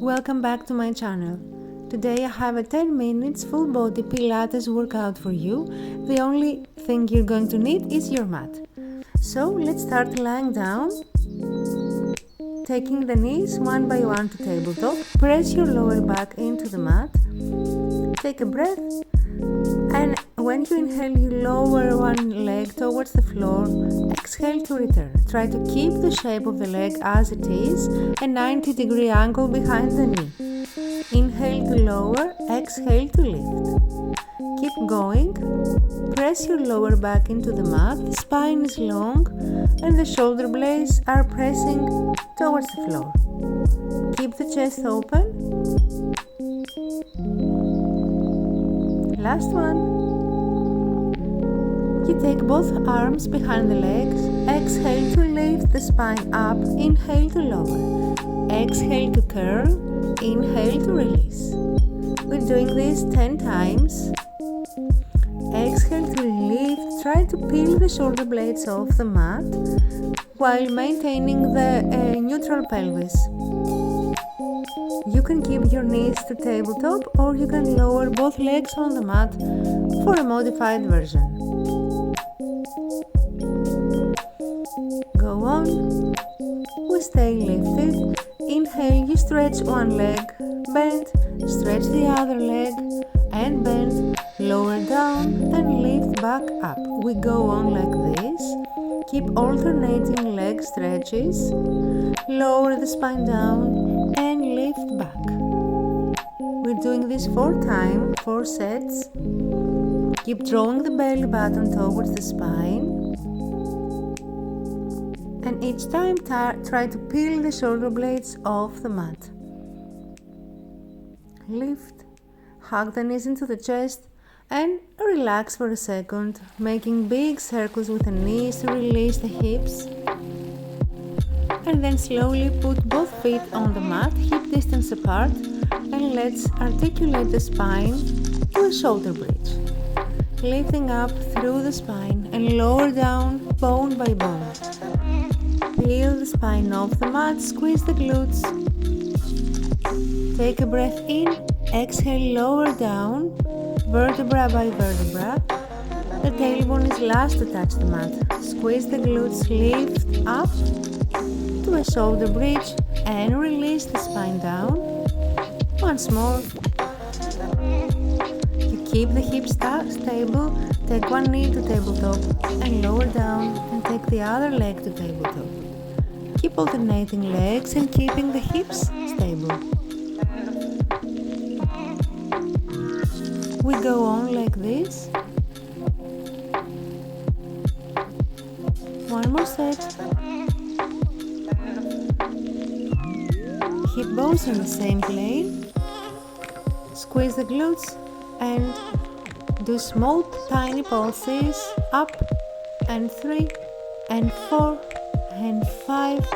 Welcome back to my channel. Today I have a 10 minutes full body Pilates workout for you. The only thing you're going to need is your mat. So let's start lying down, taking the knees one by one to tabletop. Press your lower back into the mat. Take a breath, and when you inhale, you lower one leg towards the floor. Exhale to return. Try to keep the shape of the leg as it is, a 90-degree angle behind the knee. Inhale to lower, exhale to lift. Keep going. Press your lower back into the mat. The spine is long and the shoulder blades are pressing towards the floor. Keep the chest open. Last one. You take both arms behind the legs. Exhale to lift the spine up. Inhale to lower. Exhale to curl. Inhale to release. We're doing this 10 times. Exhale to lift. Try to peel the shoulder blades off the mat while maintaining the neutral pelvis. You can keep your knees to tabletop, or you can lower both legs on the mat for a modified version. Go on. We stay lifted. Inhale, you stretch one leg, bend, stretch the other leg, and bend, lower down, and lift back up. We go on like this. Keep alternating leg stretches. Lower the spine down and lift back. We're doing this 4 times, 4 sets. Keep drawing the belly button towards the spine. And each time try to peel the shoulder blades off the mat. Lift, hug the knees into the chest, and relax for a second, making big circles with the knees to release the hips. And then slowly put both feet on the mat, hip distance apart, and let's articulate the spine to a shoulder bridge. Lifting up through the spine and lower down bone by bone. Peel the spine off the mat, squeeze the glutes. Take a breath in, exhale, lower down, vertebra by vertebra. The tailbone is last to touch the mat. Squeeze the glutes, lift up to a shoulder bridge and release the spine down. Once more. You keep the hips stable, take one knee to tabletop and lower down, and take the other leg to tabletop. Keep alternating legs and keeping the hips stable. We go on like this. One more set. Hip bones in the same plane. Squeeze the glutes and do small tiny pulses up, and 3 and 4 and 5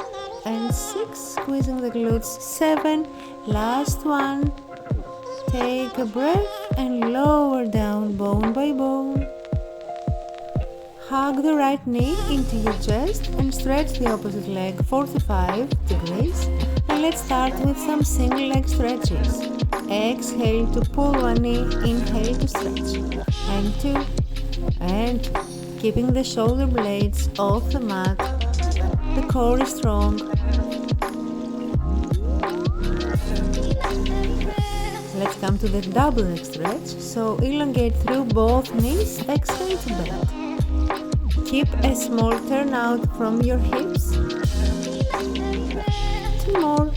and 6, squeezing the glutes, 7, last one. Take a breath and lower down bone by bone. Hug the right knee into your chest and stretch the opposite leg 45 degrees. And let's start with some single leg stretches. Exhale to pull one knee, inhale to stretch, and 2, and keeping the shoulder blades off the mat. The core is strong. Let's come to the double leg stretch. So elongate through both knees, exhale to bend. Keep a small turnout from your hips. 2 more.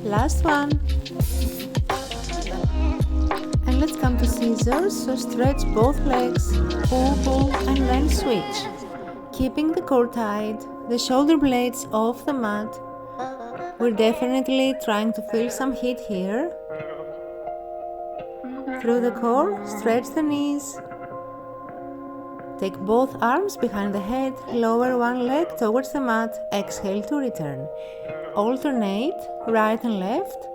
Last one. And let's come to scissors. So stretch both legs, pull, and then switch. Keeping the core tight, the shoulder blades off the mat. We're definitely trying to feel some heat here. Through the core, stretch the knees. Take both arms behind the head, lower one leg towards the mat, exhale to return. Alternate, right and left,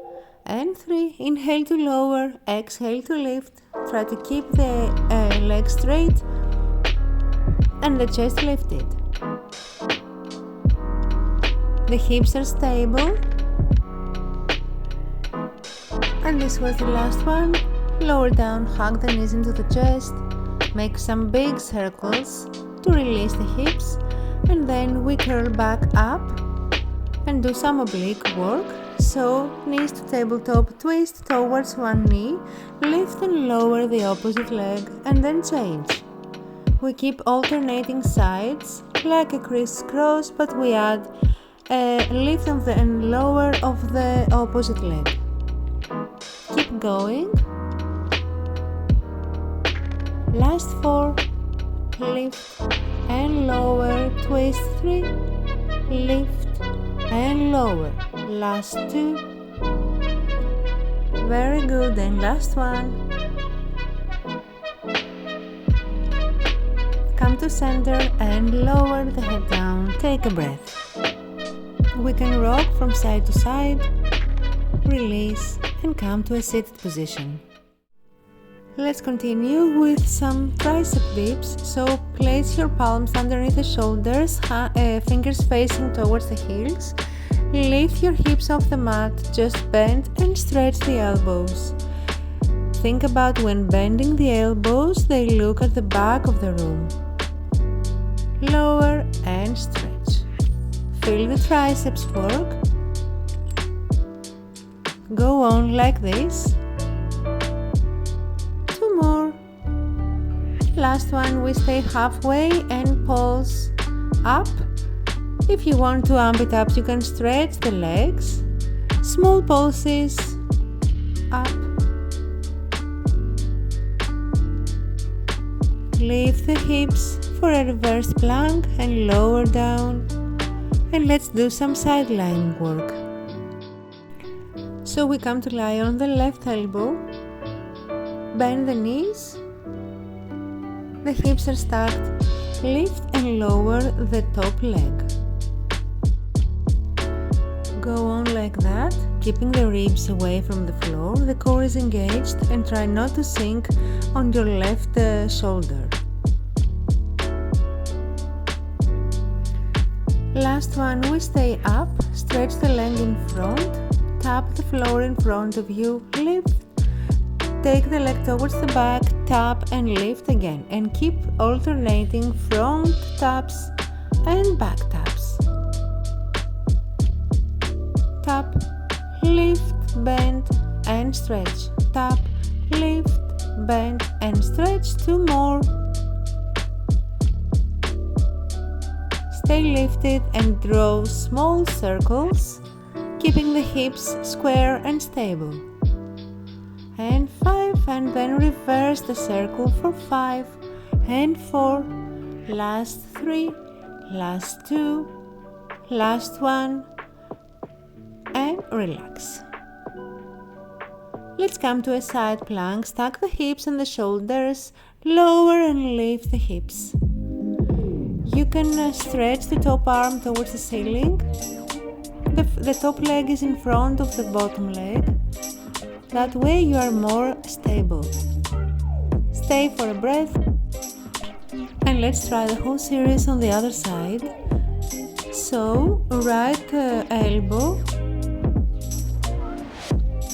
and 3, inhale to lower, exhale to lift. Try to keep the leg straight and the chest lifted. The hips are stable. And this was the last one. Lower down, hug the knees into the chest, make some big circles to release the hips, and then we curl back up and do some oblique work. So knees to tabletop, twist towards one knee, lift and lower the opposite leg, and then change. We keep alternating sides like a crisscross, but we add a lift of the and lower of the opposite leg. Keep going. Last 4, lift and lower, twist 3, lift and lower, last 2, very good, and last 1. Come to center and lower the head down, take a breath. We can rock from side to side, release and come to a seated position. Let's continue with some tricep dips. So place your palms underneath the shoulders, fingers facing towards the heels. Lift your hips off the mat, just bend and stretch the elbows. Think about when bending the elbows, they look at the back of the room. Lower and stretch. Feel the triceps work. Go on like this. Last one, we stay halfway and pulse up. If you want to amp it up, you can stretch the legs. Small pulses up. Lift the hips for a reverse plank and lower down. And let's do some side lying work. So we come to lie on the left elbow. Bend the knees. The hips are stacked, lift and lower the top leg. Go on like that, keeping the ribs away from the floor, the core is engaged, and try not to sink on your left shoulder. Last one, we stay up, stretch the leg in front, tap the floor in front of you, lift. Take the leg towards the back, tap and lift again, and keep alternating front taps and back taps. Tap, lift, bend and stretch. Tap, lift, bend and stretch. 2 more. Stay lifted and draw small circles, keeping the hips square and stable. And 5, and then reverse the circle for 5 and 4, last 3, last 2, last 1, and relax. Let's come to a side plank, stack the hips and the shoulders, lower and lift the hips. You can stretch the top arm towards the ceiling. The top leg is in front of the bottom leg. That way you are more stable. Stay for a breath. And let's try the whole series on the other side. So, right elbow,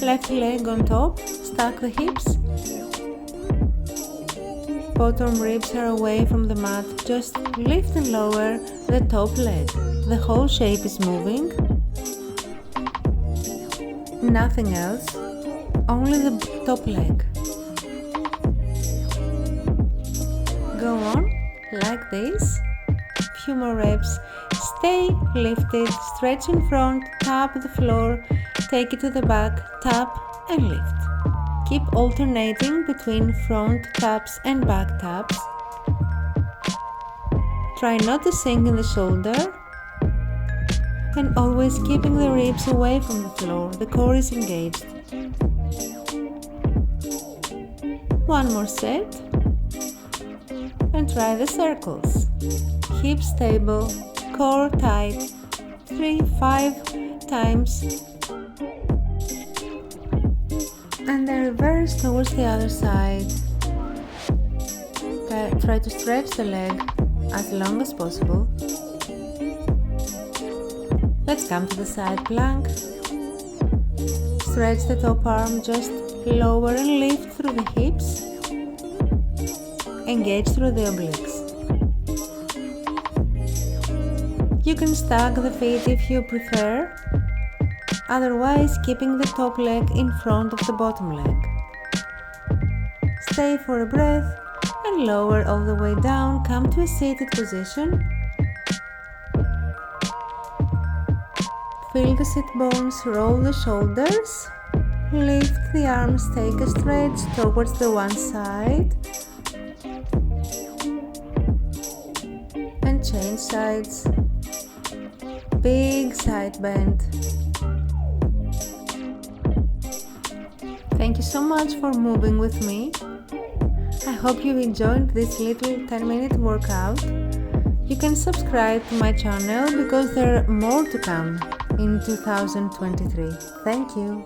left leg on top, stack the hips. Bottom ribs are away from the mat, just lift and lower the top leg. The whole shape is moving. Nothing else. Only the top leg. Go on like this. Few more reps. Stay lifted, stretch in front, tap the floor, take it to the back, tap and lift. Keep alternating between front taps and back taps. Try not to sink in the shoulder. And always keeping the ribs away from the floor. The core is engaged. One more set. And try the circles. Hips stable, core tight. 3, 5 times. And then reverse towards the other side. Try to stretch the leg as long as possible. Let's come to the side plank. stretch the top arm, just lower and lift through the hips. Engage through the obliques. You can stack the feet if you prefer, otherwise keeping the top leg in front of the bottom leg. Stay for a breath and lower all the way down. Come to a seated position. Feel the sit bones, roll the shoulders, lift the arms, take a stretch towards the one side and change sides. Big side bend. Thank you so much for moving with me. I hope you enjoyed this little 10-minute workout. You can subscribe to my channel because there are more to come in 2023. Thank you.